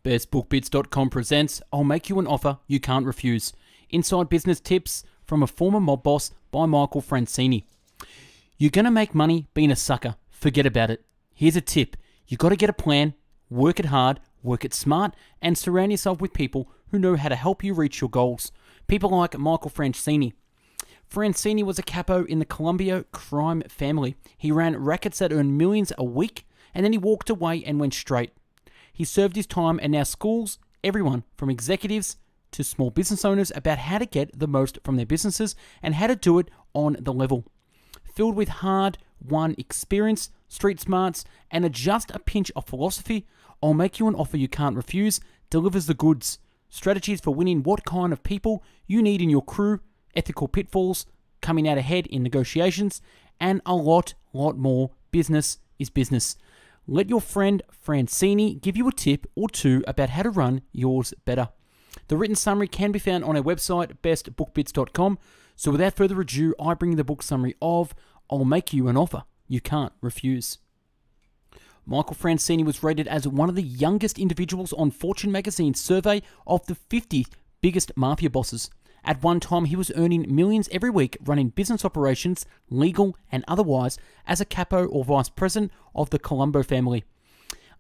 bestbookbits.com presents I'll Make You an Offer You Can't Refuse. Inside business tips from a former mob boss by Michael Franzese. You're going to make money being a sucker. Forget about it. Here's a tip. You got to get a plan, work it hard, work it smart, and surround yourself with people who know how to help you reach your goals. People like Michael Franzese. Franzese was a capo in the Colombia crime family. He ran rackets that earned millions a week, and then he walked away and went straight. He served his time and now schools everyone from executives to small business owners about how to get the most from their businesses and how to do it on the level. Filled with hard-won experience, street smarts, and just a pinch of philosophy, I'll Make You an Offer You Can't Refuse delivers the goods. Strategies for winning what kind of people you need in your crew, ethical pitfalls, coming out ahead in negotiations, and a lot more. Business is business. Let your friend Franzese give you a tip or two about how to run yours better. The written summary can be found on our website, bestbookbits.com. So without further ado, I bring the book summary of I'll Make You an Offer You Can't Refuse. Michael Franzese was rated as one of the youngest individuals on Fortune magazine's survey of the 50 biggest mafia bosses. At one time, he was earning millions every week running business operations, legal and otherwise, as a capo or vice president of the Colombo family.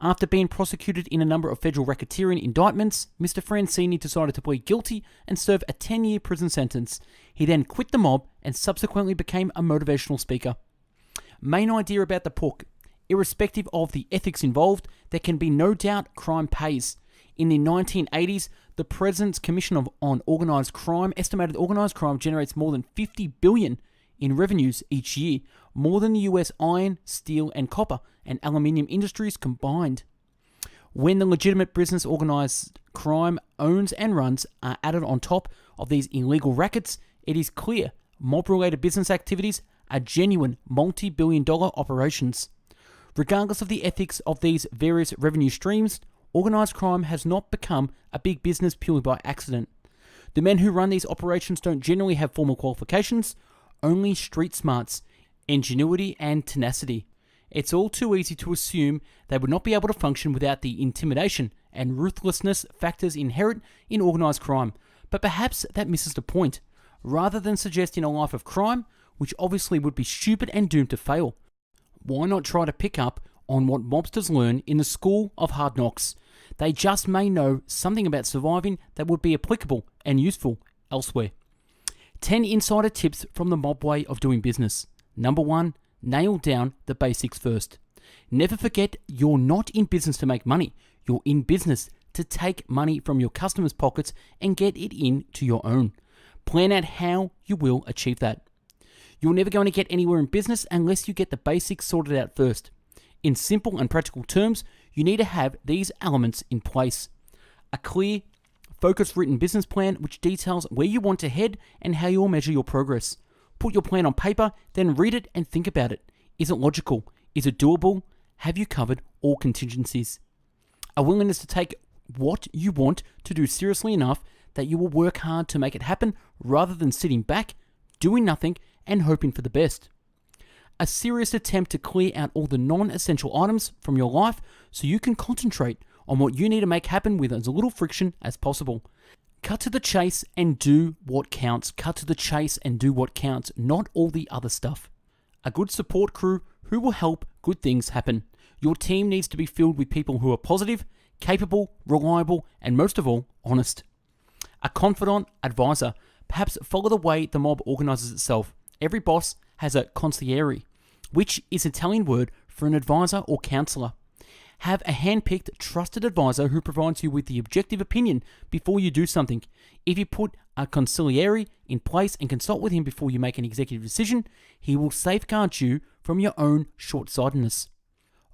After being prosecuted in a number of federal racketeering indictments, Mr. Franzese decided to plead guilty and serve a 10-year prison sentence. He then quit the mob and subsequently became a motivational speaker. Main idea about the book: irrespective of the ethics involved, there can be no doubt crime pays. In the 1980s, the President's Commission on Organized Crime estimated organized crime generates more than $50 billion in revenues each year, more than the US iron, steel, and copper and aluminium industries combined. When the legitimate business organized crime owns and runs are added on top of these illegal rackets, it is clear mob-related business activities are genuine multi-billion-dollar operations. Regardless of the ethics of these various revenue streams, organized crime has not become a big business purely by accident. The men who run these operations don't generally have formal qualifications, only street smarts, ingenuity, and tenacity. It's all too easy to assume they would not be able to function without the intimidation and ruthlessness factors inherent in organized crime. But perhaps that misses the point. Rather than suggesting a life of crime, which obviously would be stupid and doomed to fail, why not try to pick up on what mobsters learn in the school of hard knocks? They just may know something about surviving that would be applicable and useful elsewhere. 10 insider tips from the mob way of doing business. Number 1, nail down the basics first. Never forget you're not in business to make money. You're in business to take money from your customers' pockets and get it into your own. Plan out how you will achieve that. You're never going to get anywhere in business unless you get the basics sorted out first. In simple and practical terms, you need to have these elements in place. A clear, focused written business plan which details where you want to head and how you'll measure your progress. Put your plan on paper, then read it and think about it. Is it logical? Is it doable? Have you covered all contingencies? A willingness to take what you want to do seriously enough that you will work hard to make it happen rather than sitting back, doing nothing, and hoping for the best. A serious attempt to clear out all the non-essential items from your life so you can concentrate on what you need to make happen with as little friction as possible. Cut to the chase and do what counts. Cut to the chase and do what counts, not all the other stuff. A good support crew who will help good things happen. Your team needs to be filled with people who are positive, capable, reliable, and most of all, honest. A confidant advisor. Perhaps follow the way the mob organizes itself. Every boss has a consigliere, which is an Italian word for an advisor or counselor. Have a hand-picked, trusted advisor who provides you with the objective opinion before you do something. If you put a consigliere in place and consult with him before you make an executive decision, he will safeguard you from your own short-sightedness.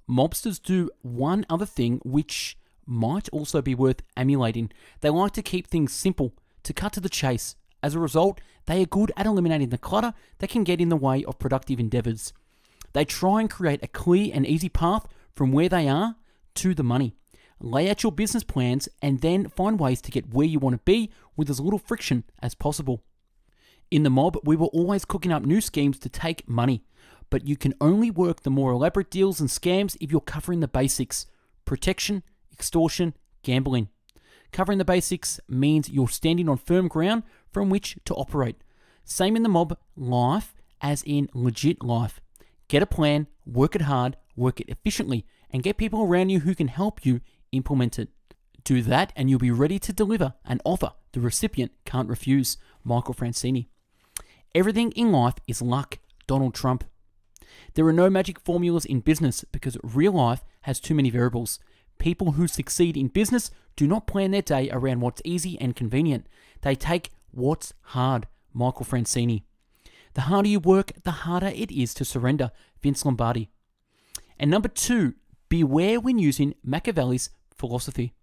Mobsters do one other thing which might also be worth emulating. They like to keep things simple, to cut to the chase. As a result, they are good at eliminating the clutter that can get in the way of productive endeavors. They try and create a clear and easy path from where they are to the money. Lay out your business plans and then find ways to get where you want to be with as little friction as possible. In the mob, we were always cooking up new schemes to take money, but you can only work the more elaborate deals and scams if you're covering the basics: protection, extortion, gambling. Covering the basics means you're standing on firm ground from which to operate. Same in the mob life as in legit life. Get a plan, work it hard, work it efficiently, and get people around you who can help you implement it. Do that and you'll be ready to deliver an offer the recipient can't refuse. Michael Franzese. Everything in life is luck. Donald Trump. There are no magic formulas in business because real life has too many variables. People who succeed in business do not plan their day around what's easy and convenient. They take what's hard. Michael Franzese. The harder you work, the harder it is to surrender. Vince Lombardi. And number 2, beware when using Machiavelli's philosophy.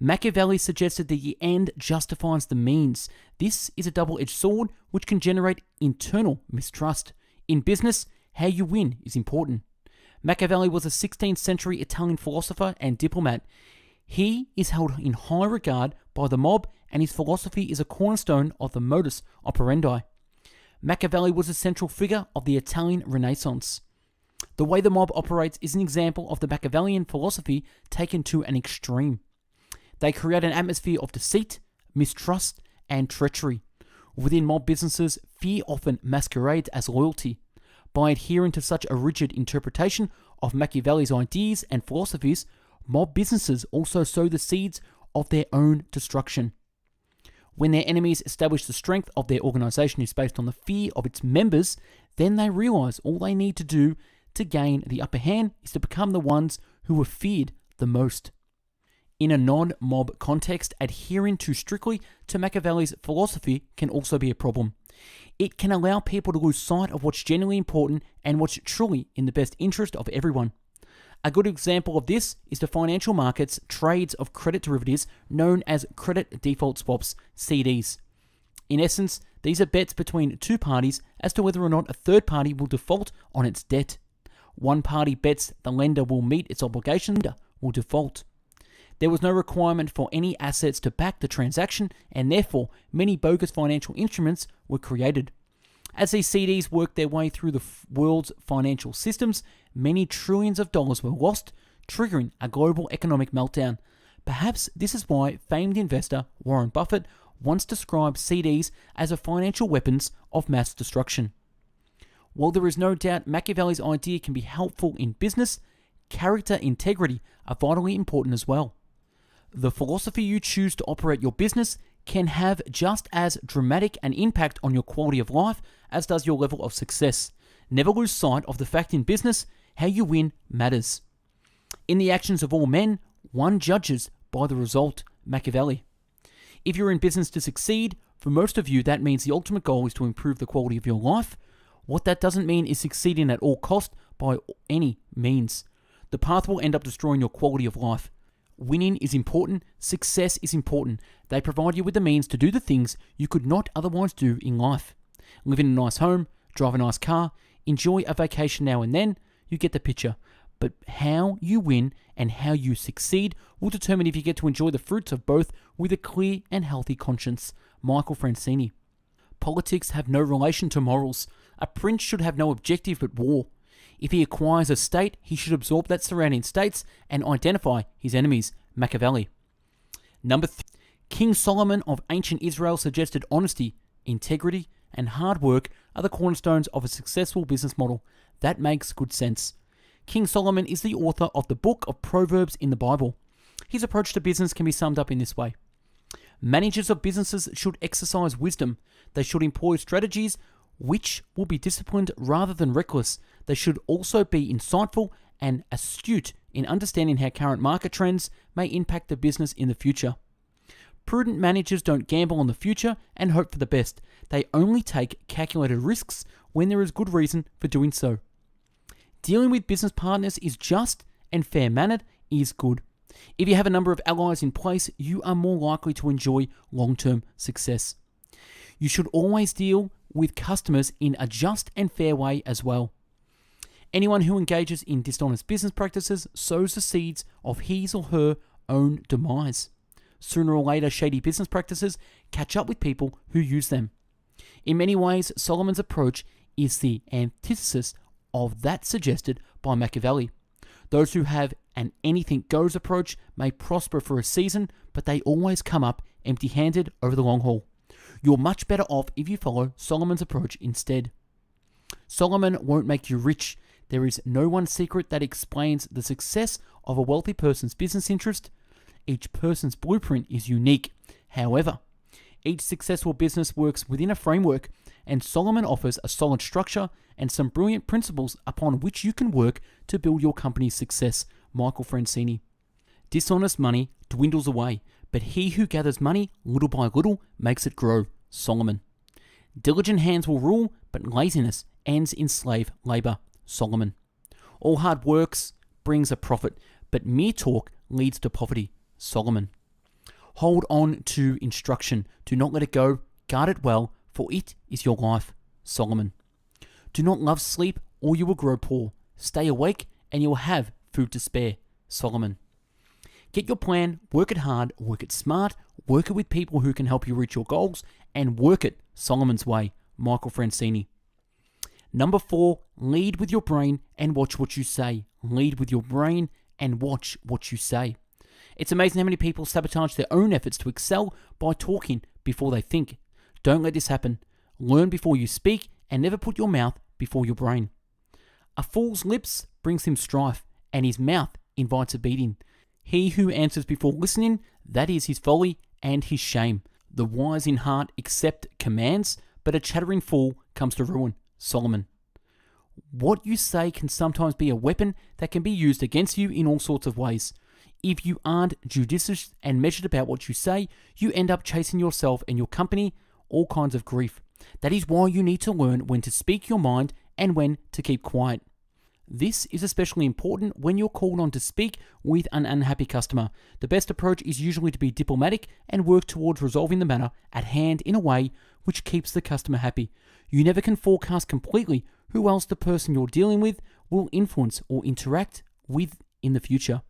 Machiavelli suggested that the end justifies the means. This is a double-edged sword which can generate internal mistrust. In business, how you win is important. Machiavelli was a 16th century Italian philosopher and diplomat. He is held in high regard by the mob, and his philosophy is a cornerstone of the modus operandi. Machiavelli was a central figure of the Italian Renaissance. The way the mob operates is an example of the Machiavellian philosophy taken to an extreme. They create an atmosphere of deceit, mistrust, and treachery. Within mob businesses, fear often masquerades as loyalty. By adhering to such a rigid interpretation of Machiavelli's ideas and philosophies, mob businesses also sow the seeds of their own destruction. When their enemies establish the strength of their organization is based on the fear of its members, then they realize all they need to do to gain the upper hand is to become the ones who are feared the most. In a non-mob context, adhering too strictly to Machiavelli's philosophy can also be a problem. It can allow people to lose sight of what's genuinely important and what's truly in the best interest of everyone. A good example of this is the financial markets trades of credit derivatives known as credit default swaps, CDs. In essence, these are bets between two parties as to whether or not a third party will default on its debt. One party bets the lender will meet its obligation, the lender will default. There was no requirement for any assets to back the transaction, and therefore many bogus financial instruments were created. As these CDs worked their way through the world's financial systems, many trillions of dollars were lost, triggering a global economic meltdown. Perhaps this is why famed investor Warren Buffett once described CDs as a financial weapons of mass destruction. While there is no doubt Machiavelli's idea can be helpful in business, character integrity are vitally important as well. The philosophy you choose to operate your business can have just as dramatic an impact on your quality of life as does your level of success. Never lose sight of the fact in business, how you win matters. In the actions of all men, one judges by the result. Machiavelli. If you're in business to succeed, for most of you that means the ultimate goal is to improve the quality of your life. What that doesn't mean is succeeding at all cost by any means. The path will end up destroying your quality of life. Winning is important, success is important. They provide you with the means to do the things you could not otherwise do in life. Live in a nice home, drive a nice car, enjoy a vacation now and then, you get the picture. But how you win and how you succeed will determine if you get to enjoy the fruits of both with a clear and healthy conscience. Michael Franzese. Politics have no relation to morals. A prince should have no objective but war. If he acquires a state, he should absorb that surrounding states and identify his enemies. Machiavelli. Number 3. King Solomon of ancient Israel suggested honesty, integrity, and hard work are the cornerstones of a successful business model. That makes good sense. King Solomon is the author of the book of Proverbs in the Bible. His approach to business can be summed up in this way. Managers of businesses should exercise wisdom. They should employ strategies which will be disciplined rather than reckless. They should also be insightful and astute in understanding how current market trends may impact the business in the future. Prudent managers don't gamble on the future and hope for the best. They only take calculated risks when there is good reason for doing so. Dealing with business partners is just and fair-mannered is good. If you have a number of allies in place, you are more likely to enjoy long-term success. You should always deal with customers in a just and fair way as well. Anyone who engages in dishonest business practices sows the seeds of his or her own demise. Sooner or later, shady business practices catch up with people who use them. In many ways, Solomon's approach is the antithesis of that suggested by Machiavelli. Those who have an anything goes approach may prosper for a season, but they always come up empty-handed over the long haul. You're much better off if you follow Solomon's approach instead. Solomon won't make you rich. There is no one secret that explains the success of a wealthy person's business interest. Each person's blueprint is unique. However, each successful business works within a framework, and Solomon offers a solid structure and some brilliant principles upon which you can work to build your company's success. Michael Franzese. Dishonest money dwindles away, but he who gathers money little by little makes it grow. Solomon. Diligent hands will rule, but laziness ends in slave labor. Solomon. All hard works brings a profit, but mere talk leads to poverty. Solomon. Hold on to instruction. Do not let it go. Guard it well, for it is your life. Solomon. Do not love sleep, or you will grow poor. Stay awake, and you will have food to spare. Solomon. Get your plan, work it hard, work it smart, work it with people who can help you reach your goals, and work it Solomon's way. Michael Franzese. Number 4, lead with your brain and watch what you say. Lead with your brain and watch what you say. It's amazing how many people sabotage their own efforts to excel by talking before they think. Don't let this happen. Learn before you speak and never put your mouth before your brain. A fool's lips brings him strife, and his mouth invites a beating. He who answers before listening, that is his folly and his shame. The wise in heart accept commands, but a chattering fool comes to ruin. Solomon. What you say can sometimes be a weapon that can be used against you in all sorts of ways. If you aren't judicious and measured about what you say, you end up chasing yourself and your company all kinds of grief. That is why you need to learn when to speak your mind and when to keep quiet. This is especially important when you're called on to speak with an unhappy customer. The best approach is usually to be diplomatic and work towards resolving the matter at hand in a way which keeps the customer happy. You never can forecast completely who else the person you're dealing with will influence or interact with in the future.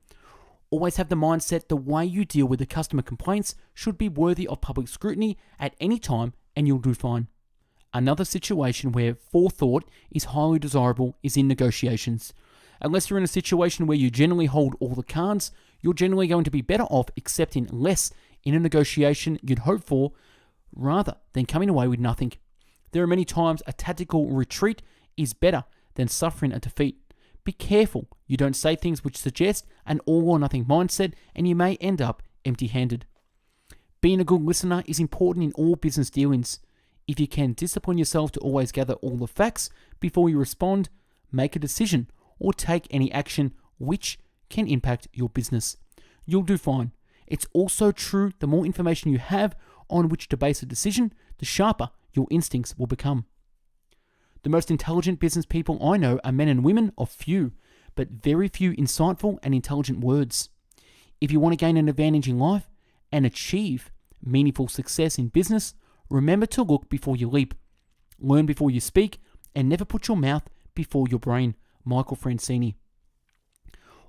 Always have the mindset the way you deal with the customer complaints should be worthy of public scrutiny at any time, and you'll do fine. Another situation where forethought is highly desirable is in negotiations. Unless you're in a situation where you generally hold all the cards, you're generally going to be better off accepting less in a negotiation you'd hope for rather than coming away with nothing. There are many times a tactical retreat is better than suffering a defeat. Be careful you don't say things which suggest an all or nothing mindset, and you may end up empty-handed. Being a good listener is important in all business dealings. If you can discipline yourself to always gather all the facts before you respond, make a decision, or take any action which can impact your business, you'll do fine. It's also true the more information you have on which to base a decision, the sharper your instincts will become. The most intelligent business people I know are men and women of few, but very few insightful and intelligent words. If you want to gain an advantage in life and achieve meaningful success in business, remember to look before you leap, learn before you speak, and never put your mouth before your brain. Michael Franzese.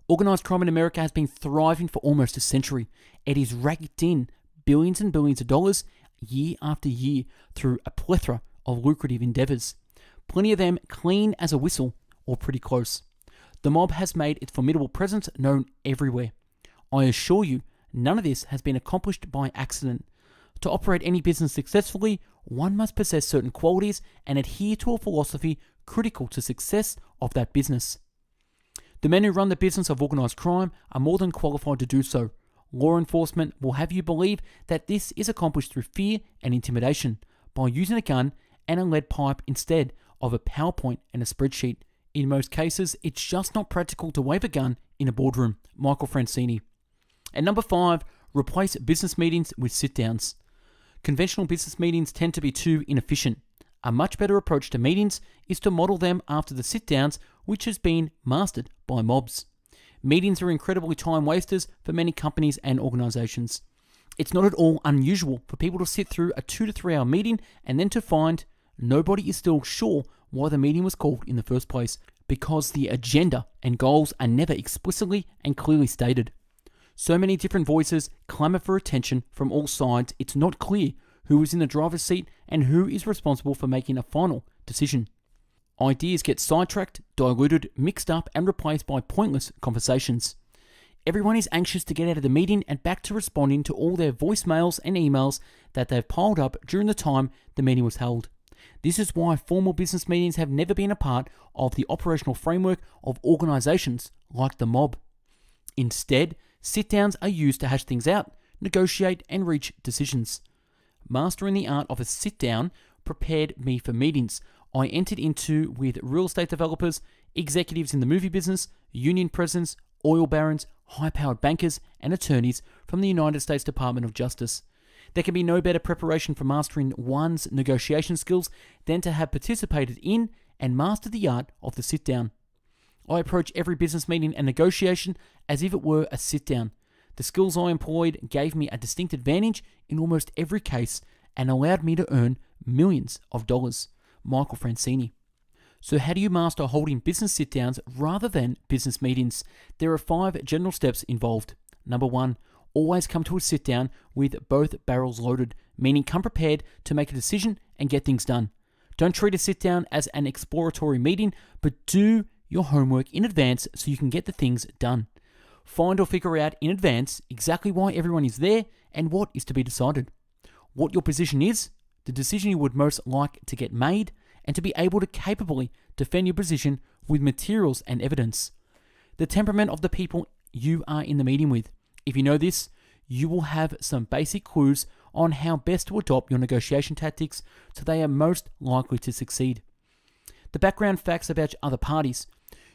Organised crime in America has been thriving for almost a century. It has raked in billions and billions of dollars year after year through a plethora of lucrative endeavours. Plenty of them clean as a whistle or pretty close. The mob has made its formidable presence known everywhere. I assure you, none of this has been accomplished by accident. To operate any business successfully, one must possess certain qualities and adhere to a philosophy critical to success of that business. The men who run the business of organised crime are more than qualified to do so. Law enforcement will have you believe that this is accomplished through fear and intimidation, by using a gun and a lead pipe instead of a PowerPoint and a spreadsheet. In most cases, it's just not practical to wave a gun in a boardroom. Michael Franzese. And number 5, replace business meetings with sit-downs. Conventional business meetings tend to be too inefficient. A much better approach to meetings is to model them after the sit-downs, which has been mastered by mobs. Meetings are incredibly time wasters for many companies and organizations. It's not at all unusual for people to sit through a 2 to 3 hour meeting and then to find nobody is still sure why the meeting was called in the first place, because the agenda and goals are never explicitly and clearly stated. So many different voices clamour for attention from all sides, it's not clear who is in the driver's seat and who is responsible for making a final decision. Ideas get sidetracked, diluted, mixed up, and replaced by pointless conversations. Everyone is anxious to get out of the meeting and back to responding to all their voicemails and emails that they've piled up during the time the meeting was held. This is why formal business meetings have never been a part of the operational framework of organizations like the mob. Instead, sit-downs are used to hash things out, negotiate, and reach decisions. Mastering the art of a sit-down prepared me for meetings I entered into with real estate developers, executives in the movie business, union presidents, oil barons, high-powered bankers, and attorneys from the United States Department of Justice. There can be no better preparation for mastering one's negotiation skills than to have participated in and mastered the art of the sit-down. I approach every business meeting and negotiation as if it were a sit-down. The skills I employed gave me a distinct advantage in almost every case and allowed me to earn millions of dollars. Michael Franzese. So how do you master holding business sit-downs rather than business meetings? There are 5 general steps involved. Number 1, always come to a sit-down with both barrels loaded, meaning come prepared to make a decision and get things done. Don't treat a sit-down as an exploratory meeting, but do your homework in advance so you can get the things done. Find or figure out in advance exactly why everyone is there and what is to be decided. What your position is, the decision you would most like to get made, and to be able to capably defend your position with materials and evidence. The temperament of the people you are in the meeting with. If you know this, you will have some basic clues on how best to adopt your negotiation tactics so they are most likely to succeed. The background facts about other parties.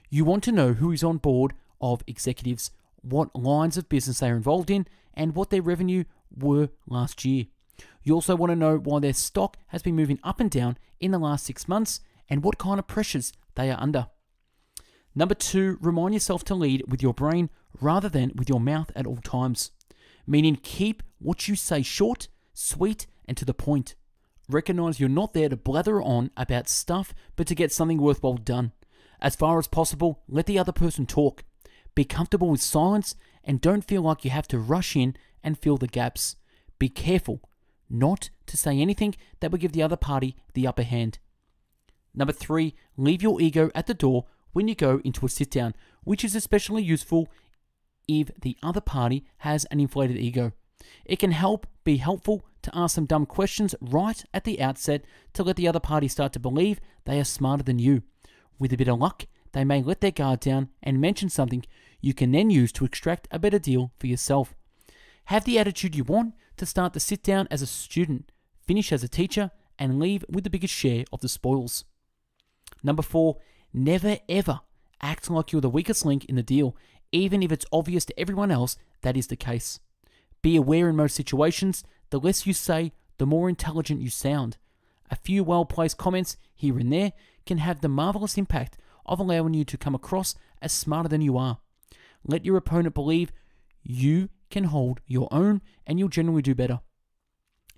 You want to know who is on board of executives, what lines of business they are involved in, and what their revenue were last year. You also want to know why their stock has been moving up and down in the last 6 months and what kind of pressures they are under. Number 2, remind yourself to lead with your brain rather than with your mouth at all times. Meaning keep what you say short, sweet, and to the point. Recognize you're not there to blather on about stuff, but to get something worthwhile done. As far as possible, let the other person talk. Be comfortable with silence and don't feel like you have to rush in and fill the gaps. Be careful not to say anything that will give the other party the upper hand. Number 3, leave your ego at the door when you go into a sit-down, which is especially useful if the other party has an inflated ego. It can be helpful to ask some dumb questions right at the outset to let the other party start to believe they are smarter than you. With a bit of luck, they may let their guard down and mention something you can then use to extract a better deal for yourself. Have the attitude you want to start the sit-down as a student, finish as a teacher, and leave with the biggest share of the spoils. Number 4, never ever act like you're the weakest link in the deal, even if it's obvious to everyone else that is the case. Be aware in most situations, the less you say, the more intelligent you sound. A few well-placed comments here and there can have the marvelous impact of allowing you to come across as smarter than you are. Let your opponent believe you can hold your own and you'll generally do better.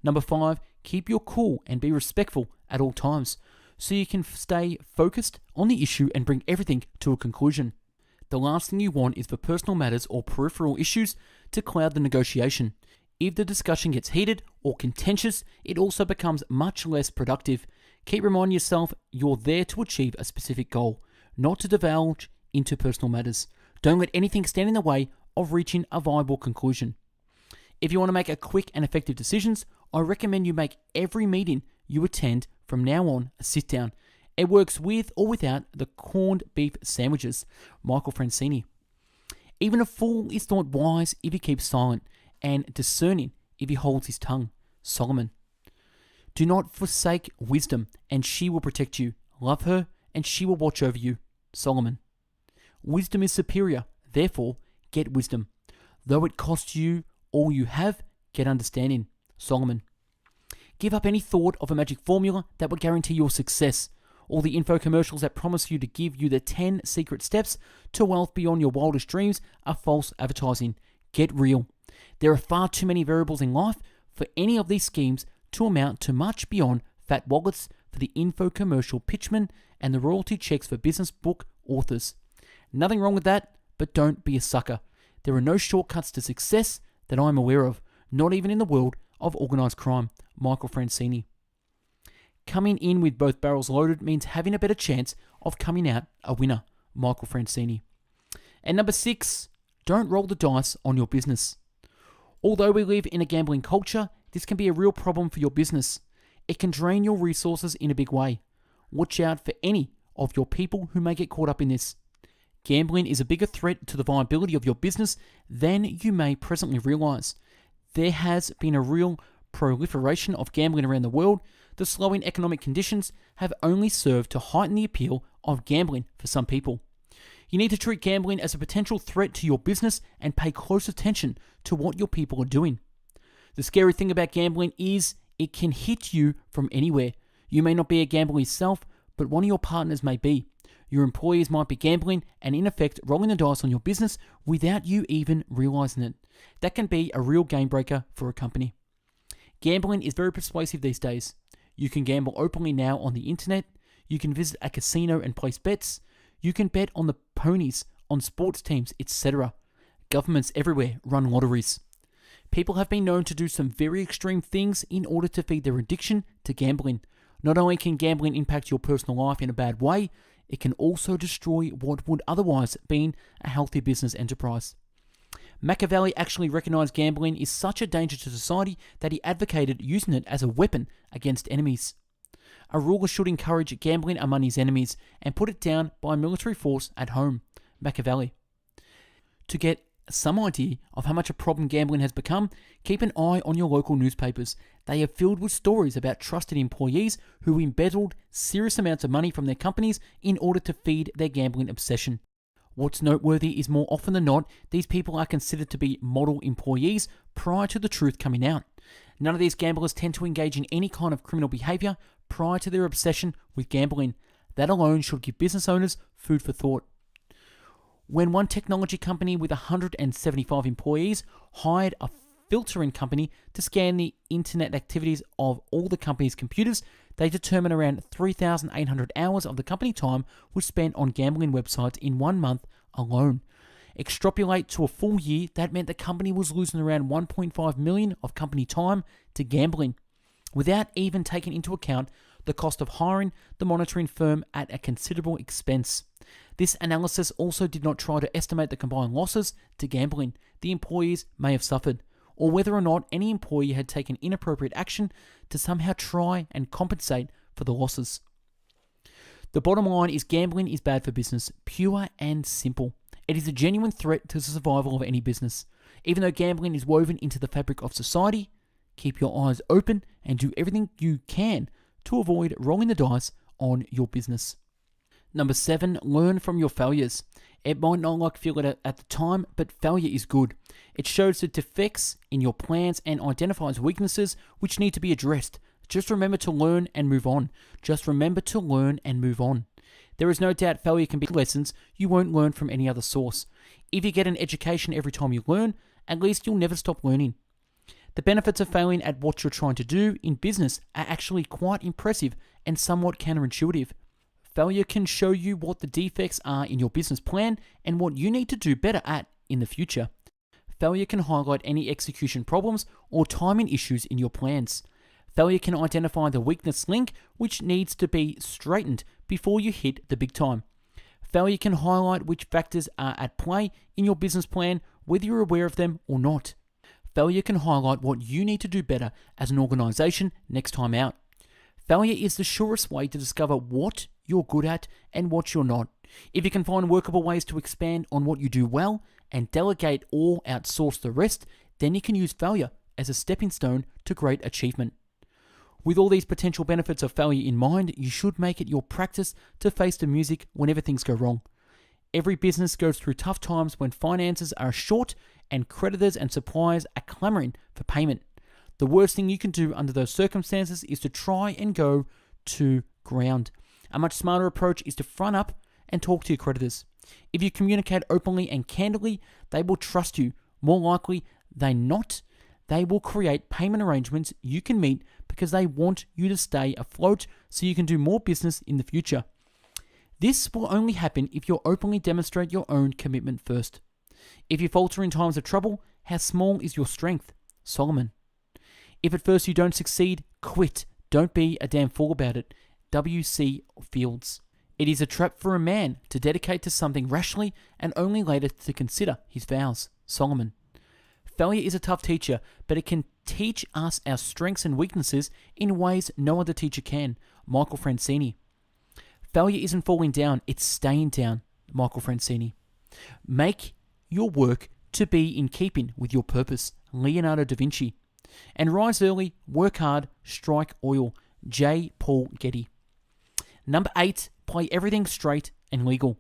Number 5, keep your cool and be respectful at all times so you can stay focused on the issue and bring everything to a conclusion. The last thing you want is for personal matters or peripheral issues to cloud the negotiation. If the discussion gets heated or contentious, it also becomes much less productive. Keep reminding yourself you're there to achieve a specific goal, not to divulge into personal matters. Don't let anything stand in the way of reaching a viable conclusion. If you want to make a quick and effective decisions, I recommend you make every meeting you attend from now on a sit-down. It works with or without the corned beef sandwiches. Michael Franzese. Even a fool is thought wise if he keeps silent, and discerning if he holds his tongue. Solomon. Do not forsake wisdom, and she will protect you. Love her, and she will watch over you. Solomon. Wisdom is superior, therefore get wisdom. Though it costs you all you have, get understanding. Solomon. Give up any thought of a magic formula that would guarantee your success. All the info commercials that promise you to give you the 10 secret steps to wealth beyond your wildest dreams are false advertising. Get real. There are far too many variables in life for any of these schemes to amount to much beyond fat wallets for the info commercial pitchmen and the royalty checks for business book authors. Nothing wrong with that, but don't be a sucker. There are no shortcuts to success that I'm aware of, not even in the world of organized crime. Michael Franzese. Coming in with both barrels loaded means having a better chance of coming out a winner. Michael Franzese. And number 6, Don't roll the dice on your business. Although we live in a gambling culture, this can be a real problem for your business. It can drain your resources in a big way. Watch out for any of your people who may get caught up in this. Gambling is a bigger threat to the viability of your business than you may presently realize. There has been a real proliferation of gambling around the world. The slowing economic conditions have only served to heighten the appeal of gambling for some people. You need to treat gambling as a potential threat to your business and pay close attention to what your people are doing. The scary thing about gambling is it can hit you from anywhere. You may not be a gambler yourself, but one of your partners may be. Your employees might be gambling and in effect rolling the dice on your business without you even realizing it. That can be a real game breaker for a company. Gambling is very persuasive these days. You can gamble openly now on the internet. You can visit a casino and place bets. You can bet on the ponies, on sports teams, etc. Governments everywhere run lotteries. People have been known to do some very extreme things in order to feed their addiction to gambling. Not only can gambling impact your personal life in a bad way, it can also destroy what would otherwise be a healthy business enterprise. Machiavelli actually recognized gambling is such a danger to society that he advocated using it as a weapon against enemies. A ruler should encourage gambling among his enemies and put it down by military force at home. Machiavelli. To get some idea of how much a problem gambling has become, keep an eye on your local newspapers. They are filled with stories about trusted employees who embezzled serious amounts of money from their companies in order to feed their gambling obsession. What's noteworthy is more often than not, these people are considered to be model employees prior to the truth coming out. None of these gamblers tend to engage in any kind of criminal behavior prior to their obsession with gambling. That alone should give business owners food for thought. When one technology company with 175 employees hired a filtering company to scan the internet activities of all the company's computers, they determined around 3,800 hours of the company time was spent on gambling websites in 1 month alone. Extrapolate to a full year, that meant the company was losing around 1.5 million of company time to gambling, without even taking into account the cost of hiring the monitoring firm at a considerable expense. This analysis also did not try to estimate the combined losses to gambling the employees may have suffered, or whether or not any employee had taken inappropriate action to somehow try and compensate for the losses. The bottom line is gambling is bad for business, pure and simple. It is a genuine threat to the survival of any business. Even though gambling is woven into the fabric of society, keep your eyes open and do everything you can to avoid rolling the dice on your business. Number 7, learn from your failures. It might not feel it at the time, but failure is good. It shows the defects in your plans and identifies weaknesses which need to be addressed. Just remember to learn and move on. Just remember to learn and move on. There is no doubt failure can be lessons you won't learn from any other source. If you get an education every time you learn, at least you'll never stop learning. The benefits of failing at what you're trying to do in business are actually quite impressive and somewhat counterintuitive. Failure can show you what the defects are in your business plan and what you need to do better at in the future. Failure can highlight any execution problems or timing issues in your plans. Failure can identify the weakness link which needs to be straightened before you hit the big time. Failure can highlight which factors are at play in your business plan, whether you're aware of them or not. Failure can highlight what you need to do better as an organization next time out. Failure is the surest way to discover what you're good at and what you're not. If you can find workable ways to expand on what you do well and delegate or outsource the rest, then you can use failure as a stepping stone to great achievement. With all these potential benefits of failure in mind, you should make it your practice to face the music whenever things go wrong. Every business goes through tough times when finances are short and creditors and suppliers are clamoring for payment. The worst thing you can do under those circumstances is to try and go to ground. A much smarter approach is to front up and talk to your creditors. If you communicate openly and candidly, they will trust you. More likely than not, they will create payment arrangements you can meet because they want you to stay afloat so you can do more business in the future. This will only happen if you openly demonstrate your own commitment first. If you falter in times of trouble, how small is your strength? Solomon. If at first you don't succeed, quit. Don't be a damn fool about it. W.C. Fields. It is a trap for a man to dedicate to something rashly and only later to consider his vows. Solomon. Failure is a tough teacher, but it can teach us our strengths and weaknesses in ways no other teacher can. Michael Franzese. Failure isn't falling down, it's staying down. Michael Franzese. Make your work to be in keeping with your purpose. Leonardo da Vinci. And rise early, work hard, strike oil. J. Paul Getty. Number 8, play everything straight and legal.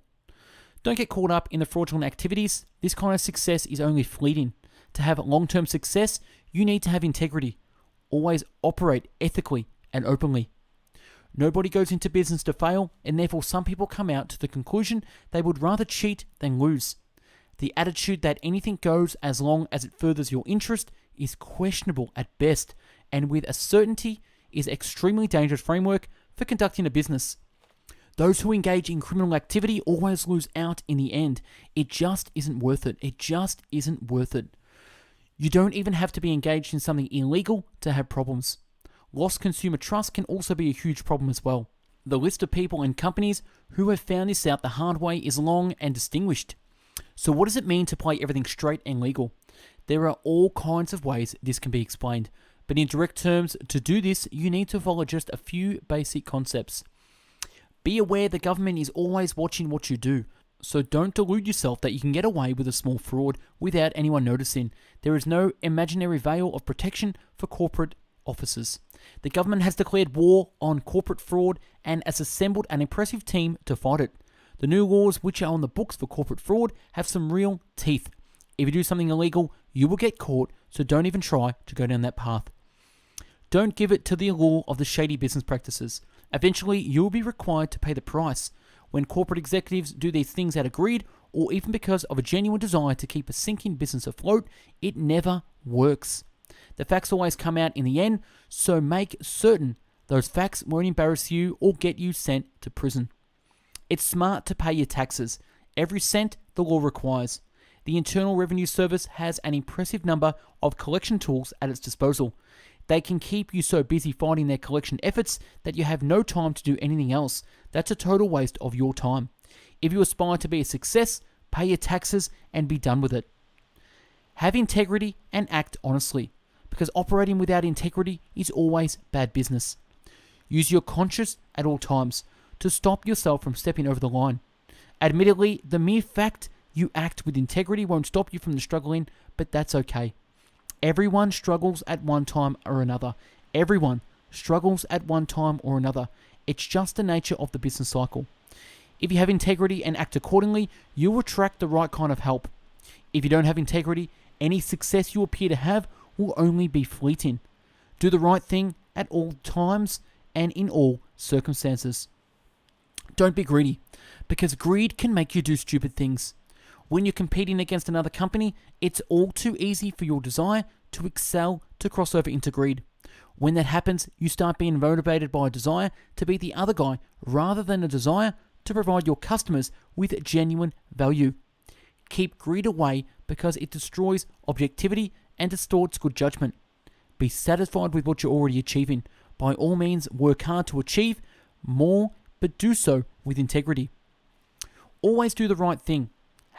Don't get caught up in the fraudulent activities. This kind of success is only fleeting. To have long-term success, you need to have integrity. Always operate ethically and openly. Nobody goes into business to fail, and therefore some people come out to the conclusion they would rather cheat than lose. The attitude that anything goes as long as it furthers your interest is questionable at best, and with a certainty is an extremely dangerous framework for conducting a business. Those who engage in criminal activity always lose out in the end. It just isn't worth it. It just isn't worth it. You don't even have to be engaged in something illegal to have problems. Lost consumer trust can also be a huge problem as well. The list of people and companies who have found this out the hard way is long and distinguished. So what does it mean to play everything straight and legal? There are all kinds of ways this can be explained, but in direct terms, to do this, you need to follow just a few basic concepts. Be aware the government is always watching what you do, so don't delude yourself that you can get away with a small fraud without anyone noticing. There is no imaginary veil of protection for corporate officers. The government has declared war on corporate fraud and has assembled an impressive team to fight it. The new laws which are on the books for corporate fraud have some real teeth. If you do something illegal, you will get caught, so don't even try to go down that path. Don't give it to the allure of the shady business practices. Eventually, you will be required to pay the price. When corporate executives do these things out of greed, or even because of a genuine desire to keep a sinking business afloat, it never works. The facts always come out in the end, so make certain those facts won't embarrass you or get you sent to prison. It's smart to pay your taxes. Every cent the law requires. The Internal Revenue Service has an impressive number of collection tools at its disposal. They can keep you so busy fighting their collection efforts that you have no time to do anything else. That's a total waste of your time. If you aspire to be a success, pay your taxes and be done with it. Have integrity and act honestly, because operating without integrity is always bad business. Use your conscience at all times to stop yourself from stepping over the line. Admittedly, the mere fact you act with integrity won't stop you from struggling, but that's okay. Everyone struggles at one time or another. Everyone struggles at one time or another. It's just the nature of the business cycle. If you have integrity and act accordingly, you will attract the right kind of help. If you don't have integrity, any success you appear to have will only be fleeting. Do the right thing at all times and in all circumstances. Don't be greedy, because greed can make you do stupid things. When you're competing against another company, it's all too easy for your desire to excel to cross over into greed. When that happens, you start being motivated by a desire to be the other guy rather than a desire to provide your customers with genuine value. Keep greed away because it destroys objectivity and distorts good judgment. Be satisfied with what you're already achieving. By all means, work hard to achieve more, but do so with integrity. Always do the right thing.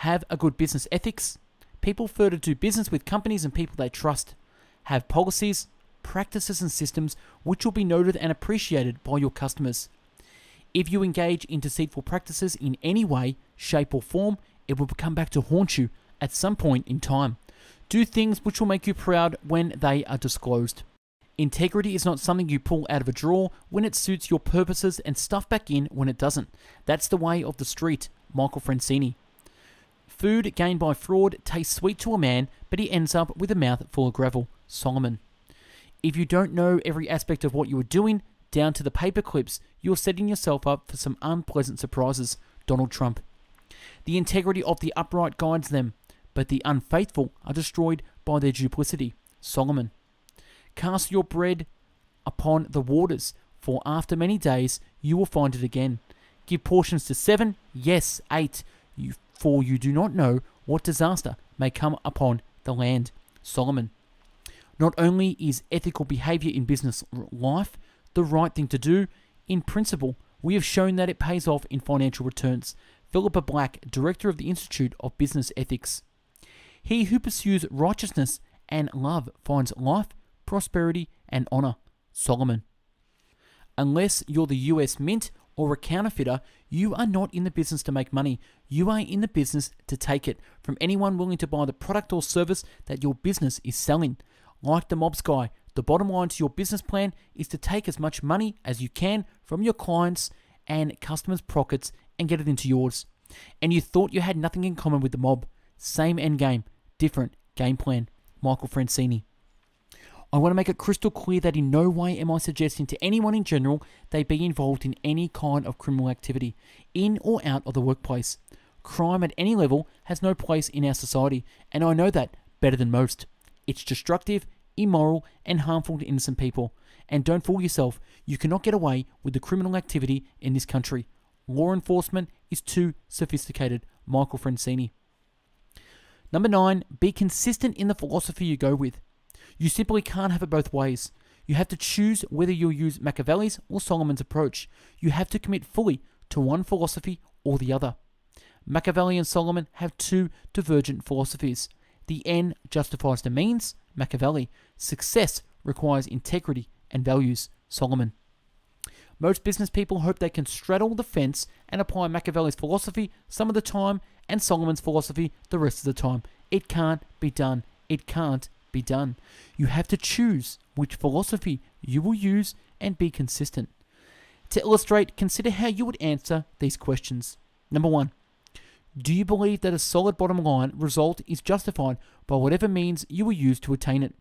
Have a good business ethics. People prefer to do business with companies and people they trust. Have policies, practices and systems which will be noted and appreciated by your customers. If you engage in deceitful practices in any way, shape or form, it will come back to haunt you at some point in time. Do things which will make you proud when they are disclosed. Integrity is not something you pull out of a drawer when it suits your purposes and stuff back in when it doesn't. That's the way of the street. Michael Franzese. Food gained by fraud tastes sweet to a man, but he ends up with a mouth full of gravel. Solomon. If you don't know every aspect of what you are doing, down to the paper clips, you're setting yourself up for some unpleasant surprises. Donald Trump. The integrity of the upright guides them, but the unfaithful are destroyed by their duplicity. Solomon. Cast your bread upon the waters, for after many days you will find it again. Give portions to 7, yes, 8, for you do not know what disaster may come upon the land. Solomon. Not only is ethical behavior in business life the right thing to do in principle, We have shown that it pays off in financial returns. Philippa Black, Director of the Institute of Business Ethics. He who pursues righteousness and love finds life, prosperity, and honor. Solomon. Unless you're the US Mint or a counterfeiter, you are not in the business to make money. You are in the business to take it from anyone willing to buy the product or service that your business is selling. Like the mobs guy, the bottom line to your business plan is to take as much money as you can from your clients and customers' pockets and get it into yours. And you thought you had nothing in common with the mob. Same end game, different game plan. Michael Franzese. I want to make it crystal clear that in no way am I suggesting to anyone in general they be involved in any kind of criminal activity, in or out of the workplace. Crime at any level has no place in our society, and I know that better than most. It's destructive, immoral, and harmful to innocent people. And don't fool yourself, you cannot get away with the criminal activity in this country. Law enforcement is too sophisticated. Michael Franzese. Number 9, be consistent in the philosophy you go with. You simply can't have it both ways. You have to choose whether you'll use Machiavelli's or Solomon's approach. You have to commit fully to one philosophy or the other. Machiavelli and Solomon have two divergent philosophies. The end justifies the means, Machiavelli. Success requires integrity and values, Solomon. Most business people hope they can straddle the fence and apply Machiavelli's philosophy some of the time and Solomon's philosophy the rest of the time. It can't be done. It can't be done. You have to choose which philosophy you will use and be consistent. To illustrate, consider how you would answer these questions. Number 1. Do you believe that a solid bottom line result is justified by whatever means you will use to attain it?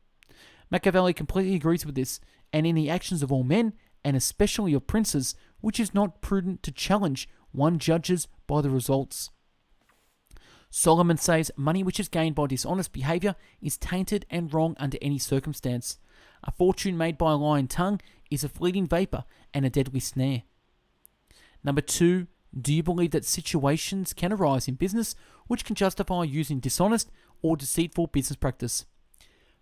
Machiavelli completely agrees with this, and in the actions of all men, and especially of princes, which is not prudent to challenge, one judges by the results. Solomon says money which is gained by dishonest behavior is tainted and wrong under any circumstance. A fortune made by a lying tongue is a fleeting vapor and a deadly snare. Number 2, do you believe that situations can arise in business which can justify using dishonest or deceitful business practice?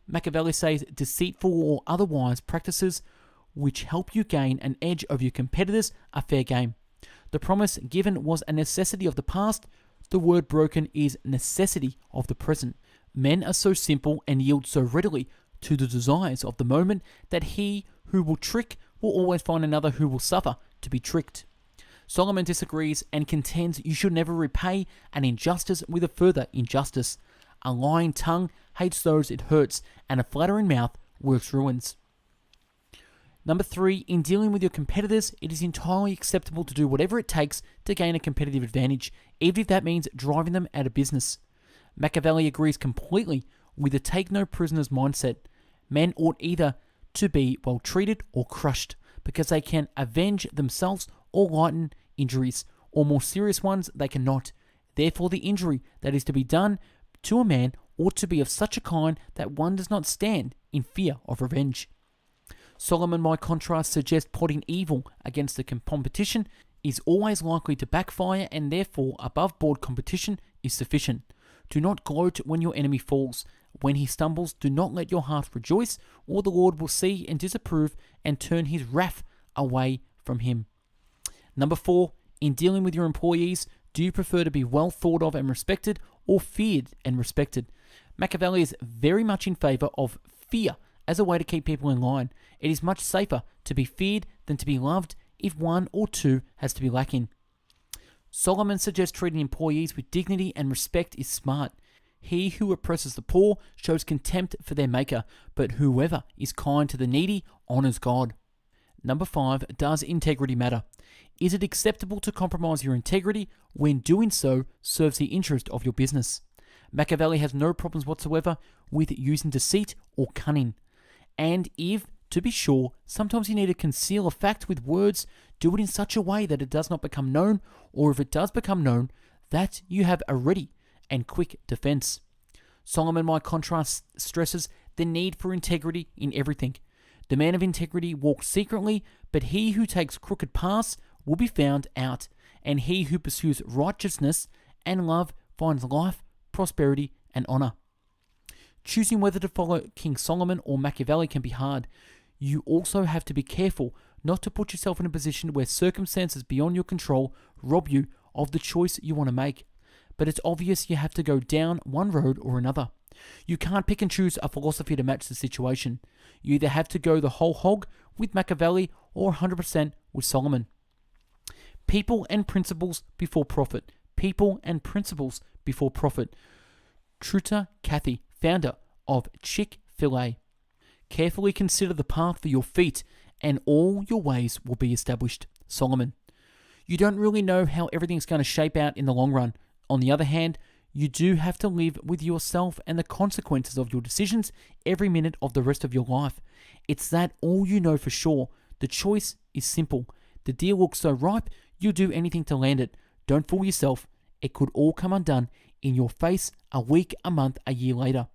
Machiavelli says deceitful or otherwise practices which help you gain an edge over your competitors are fair game. The promise given was a necessity of the past. The word broken is necessity of the present. Men are so simple and yield so readily to the desires of the moment that he who will trick will always find another who will suffer to be tricked. Solomon disagrees and contends you should never repay an injustice with a further injustice. A lying tongue hates those it hurts, and a flattering mouth works ruins. Number 3, in dealing with your competitors, it is entirely acceptable to do whatever it takes to gain a competitive advantage, even if that means driving them out of business. Machiavelli agrees completely with the take no prisoners mindset. Men ought either to be well treated or crushed, because they can avenge themselves or lighten injuries, or more serious ones they cannot. Therefore the injury that is to be done to a man ought to be of such a kind that one does not stand in fear of revenge. Solomon, by contrast, suggests plotting evil against the competition is always likely to backfire, and therefore above-board competition is sufficient. Do not gloat when your enemy falls. When he stumbles, do not let your heart rejoice, or the Lord will see and disapprove and turn his wrath away from him. Number 4, in dealing with your employees, do you prefer to be well thought of and respected, or feared and respected? Machiavelli is very much in favor of fear as a way to keep people in line. It is much safer to be feared than to be loved if one or two has to be lacking. Solomon suggests treating employees with dignity and respect is smart. He who oppresses the poor shows contempt for their maker, but whoever is kind to the needy honors God. Number 5, does integrity matter? Is it acceptable to compromise your integrity when doing so serves the interest of your business? Machiavelli has no problems whatsoever with using deceit or cunning. And if, to be sure, sometimes you need to conceal a fact with words, do it in such a way that it does not become known, or if it does become known, that you have a ready and quick defense. Solomon, by contrast, stresses the need for integrity in everything. The man of integrity walks secretly, but he who takes crooked paths will be found out, and he who pursues righteousness and love finds life, prosperity, and honor. Choosing whether to follow King Solomon or Machiavelli can be hard. You also have to be careful not to put yourself in a position where circumstances beyond your control rob you of the choice you want to make. But it's obvious you have to go down one road or another. You can't pick and choose a philosophy to match the situation. You either have to go the whole hog with Machiavelli or 100% with Solomon. People and principles before profit. People and principles before profit. Truta Cathy, founder of Chick-fil-A. Carefully consider the path for your feet, and all your ways will be established. Solomon. You don't really know how everything's going to shape out in the long run. On the other hand, you do have to live with yourself and the consequences of your decisions every minute of the rest of your life. It's that all you know for sure. The choice is simple. The deal looks so ripe, you'll do anything to land it. Don't fool yourself. It could all come undone in your face a week, a month, a year later.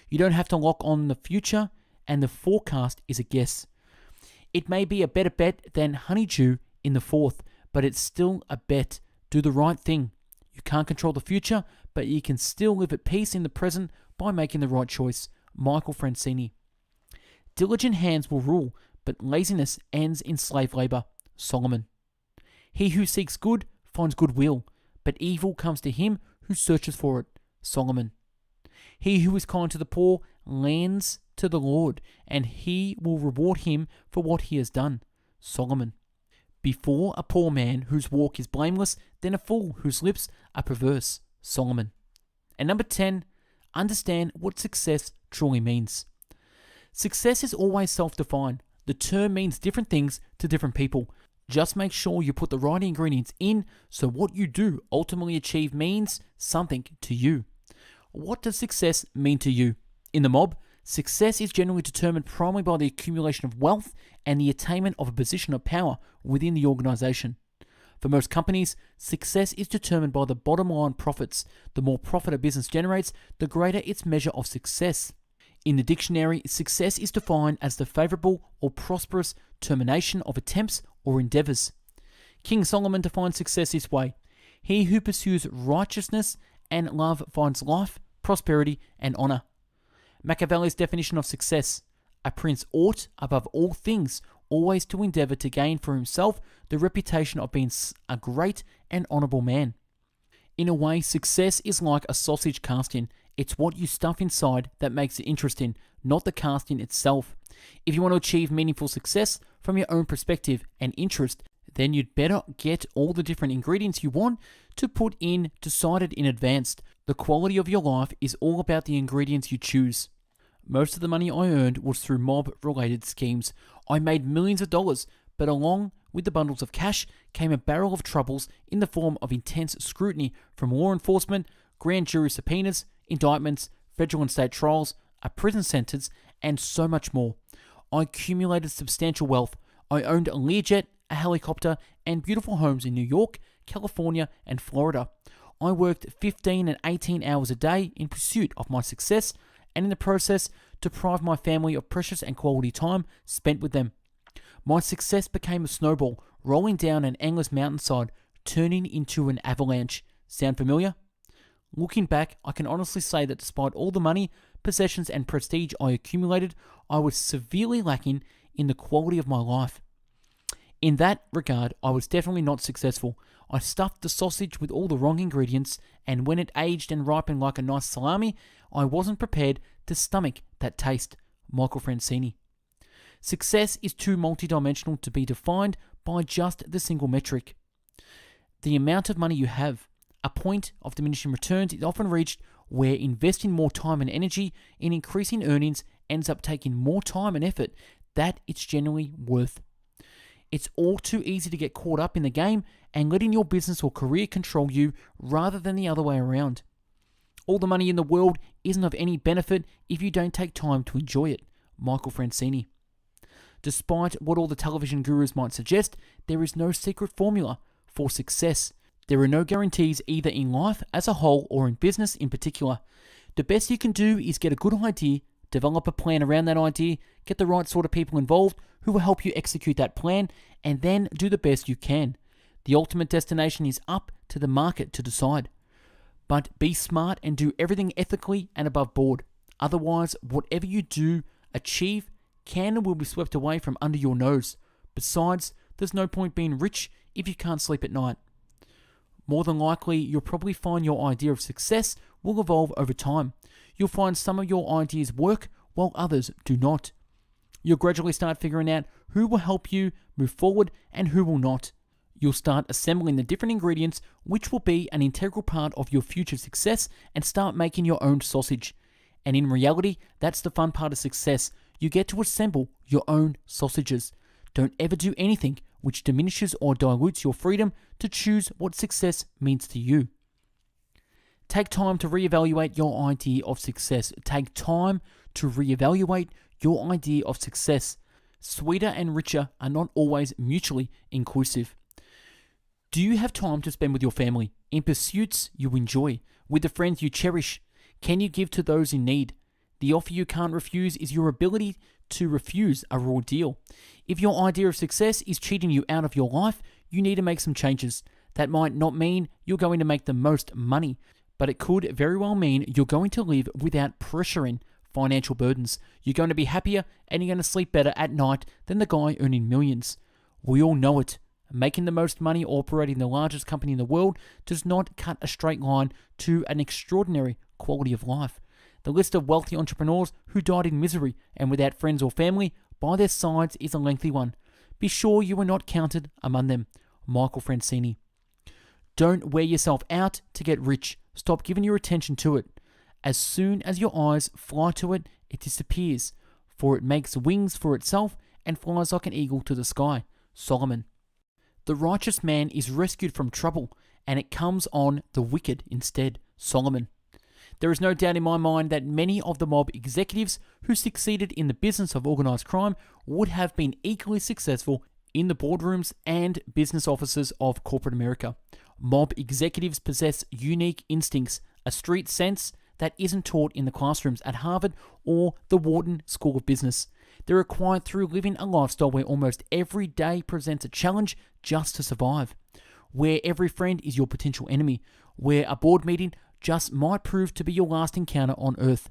You don't have to lock on the future, and the forecast is a guess. It may be a better bet than honeydew in the fourth, but it's still a bet. Do the right thing. You can't control the future, but you can still live at peace in the present by making the right choice. Michael Franzese. Diligent hands will rule, but laziness ends in slave labor. Solomon. He who seeks good finds goodwill, but evil comes to him who searches for it. Solomon. He who is kind to the poor lends to the Lord, and he will reward him for what he has done. Solomon. Before a poor man whose walk is blameless, than a fool whose lips are perverse. Solomon. And number 10, understand what success truly means. Success is always self-defined. The term means different things to different people. Just make sure you put the right ingredients in so what you do ultimately achieve means something to you. What does success mean to you? In the mob, success is generally determined primarily by the accumulation of wealth and the attainment of a position of power within the organization. For most companies, success is determined by the bottom line profits. The more profit a business generates, the greater its measure of success. In the dictionary, success is defined as the favorable or prosperous termination of attempts or endeavors. King Solomon defines success this way: he who pursues righteousness and love finds life, prosperity, and honor. Machiavelli's definition of success: a prince ought, above all things, always to endeavor to gain for himself the reputation of being a great and honorable man. In a way, success is like a sausage casting. It's what you stuff inside that makes it interesting, not the casting itself. If you want to achieve meaningful success from your own perspective and interest, then you'd better get all the different ingredients you want to put in decided in advance. The quality of your life is all about the ingredients you choose. Most of the money I earned was through mob-related schemes. I made millions of dollars, but along with the bundles of cash came a barrel of troubles in the form of intense scrutiny from law enforcement, grand jury subpoenas, indictments, federal and state trials, a prison sentence, and so much more. I accumulated substantial wealth. I owned a Learjet, a helicopter, and beautiful homes in New York, California, and Florida. I worked 15 and 18 hours a day in pursuit of my success, and in the process, deprived my family of precious and quality time spent with them. My success became a snowball, rolling down an endless mountainside, turning into an avalanche. Sound familiar? Looking back, I can honestly say that despite all the money, possessions, and prestige I accumulated, I was severely lacking in the quality of my life. In that regard, I was definitely not successful. I stuffed the sausage with all the wrong ingredients, and when it aged and ripened like a nice salami, I wasn't prepared to stomach that taste. Michael Franzese. Success is too multidimensional to be defined by just the single metric. The amount of money you have. A point of diminishing returns is often reached where investing more time and energy in increasing earnings ends up taking more time and effort that it's generally worth. It's all too easy to get caught up in the game and letting your business or career control you rather than the other way around. All the money in the world isn't of any benefit if you don't take time to enjoy it. Michael Franzese. Despite what all the television gurus might suggest, there is no secret formula for success. There are no guarantees either in life as a whole or in business in particular. The best you can do is get a good idea, develop a plan around that idea, get the right sort of people involved who will help you execute that plan, and then do the best you can. The ultimate destination is up to the market to decide. But be smart and do everything ethically and above board. Otherwise, whatever you do, achieve, can and will be swept away from under your nose. Besides, there's no point being rich if you can't sleep at night. More than likely, you'll probably find your idea of success will evolve over time. You'll find some of your ideas work while others do not. You'll gradually start figuring out who will help you move forward and who will not. You'll start assembling the different ingredients which will be an integral part of your future success and start making your own sausage. And in reality, that's the fun part of success. You get to assemble your own sausages. Don't ever do anything which diminishes or dilutes your freedom to choose what success means to you. Take time to reevaluate your idea of success. Take time to reevaluate your idea of success. Sweeter and richer are not always mutually inclusive. Do you have time to spend with your family, in pursuits you enjoy, with the friends you cherish? Can you give to those in need? The offer you can't refuse is your ability to refuse a raw deal. If your idea of success is cheating you out of your life, you need to make some changes. That might not mean you're going to make the most money, but it could very well mean you're going to live without pressuring financial burdens. You're going to be happier and you're going to sleep better at night than the guy earning millions. We all know it. Making the most money or operating the largest company in the world does not cut a straight line to an extraordinary quality of life. The list of wealthy entrepreneurs who died in misery and without friends or family by their sides is a lengthy one. Be sure you are not counted among them. Michael Franzese. Don't wear yourself out to get rich. Stop giving your attention to it. As soon as your eyes fly to it, it disappears, for it makes wings for itself and flies like an eagle to the sky. Solomon. The righteous man is rescued from trouble, and it comes on the wicked instead. Solomon. There is no doubt in my mind that many of the mob executives who succeeded in the business of organized crime would have been equally successful in the boardrooms and business offices of corporate America. Mob executives possess unique instincts, a street sense that isn't taught in the classrooms at Harvard or the Wharton School of Business. They're acquired through living a lifestyle where almost every day presents a challenge just to survive, where every friend is your potential enemy, where a board meeting just might prove to be your last encounter on earth.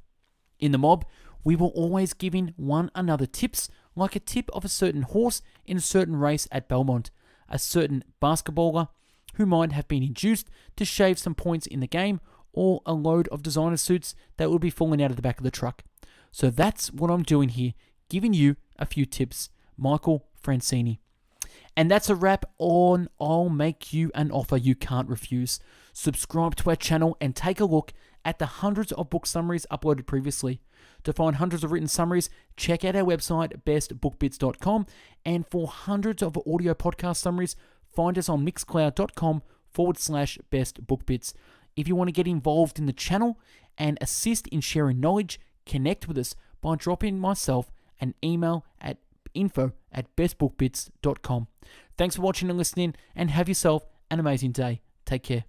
In the mob, we were always giving one another tips, like a tip of a certain horse in a certain race at Belmont, a certain basketballer who might have been induced to shave some points in the game, or a load of designer suits that would be falling out of the back of the truck. So that's what I'm doing here, giving you a few tips. Michael Franzese. And that's a wrap on I'll Make You an Offer You Can't Refuse. Subscribe to our channel and take a look at the hundreds of book summaries uploaded previously. To find hundreds of written summaries, check out our website, bestbookbits.com. And for hundreds of audio podcast summaries, find us on mixcloud.com/bestbookbits. If you want to get involved in the channel and assist in sharing knowledge, connect with us by dropping myself an email at info@bestbookbits.com. Thanks for watching and listening, and have yourself an amazing day. Take care.